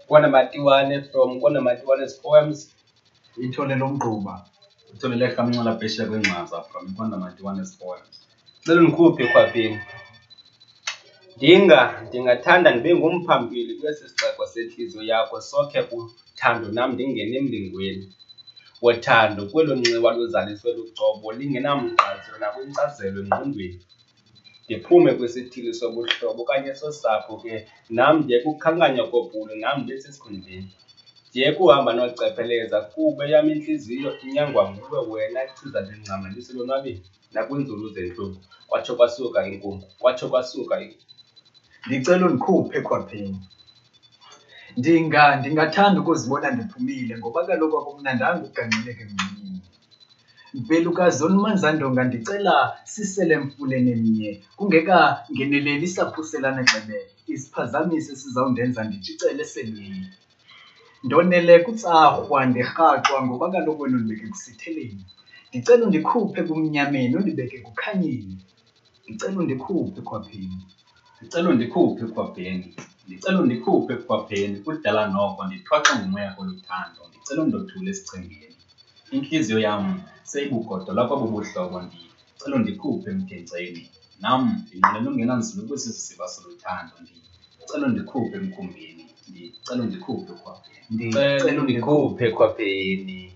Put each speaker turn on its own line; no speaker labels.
KwaNamatiwane from KwaNamatiwane's poems.
Itholelo Mgquba.
Utholele Rhaminqola phesheya kwencwaza from KwaNamatiwane's poems.
Cela undikhuphe Khwapheni. Ndingathanda ndibe ngumphambili kwesi sixeko sentliziyo yakho sokhe uthando nam ndingene emlingweni wothando kwelo nxiwa luzaliswe lucobo lingenamnqatselo nakwinkcazelo engqondweni. Ndiphume kwisithili sobuhlobo okanye sosapho ke nam ndiye kukhankanya kobhulu nam ndibe sesikhundleni. Ndiye kuhamba nocepheleza kuba eyam intliziyo inyangwa nguwe wena chiza lengcama liselonwabeni nakwinzulu zentlungu. Kwatsho kwasuka inkungu, kwatsho kwasuka
Ndicela undikhuphe Khwapheni. Ndingathanda ukuzibona ndiphumile ngoba kaloku akumnandanga ukugangxeleka emngxunyeni. Mpelukazi uNomanzandonga ndicela sisele mfuleni emnye kungeka-ngeneleli isaphuselana gxebe isiphazamisi esizawundenza nditshicele eselweni. Ndonele kutsarhwa ndirhaxwa ngoba kaloku wena undibeke kusitheleni. Ndicela undikhuphe kumnyameni undibeke kukhanyeni. Ndicela undikhuphe Khwapheni.
Ndicela undikhuphe Khwapheni. Ndicela undikhuphe Khwapheni. Kudala noko ndithwaxe ngumoya koluthando. Ndicela undothule esichengeni. Intliziyo yam seyibugodola kwabo buhlobo ndicela undikhuphe emkhenkceni. Nam ndinqwenela ungenanzulu kwesi sisiba soluthando. Ndicela undikhuphe emkhumbini. Ndicela undikhuphe Khwapheni.
Ndicela undikhuphe Khwapheni.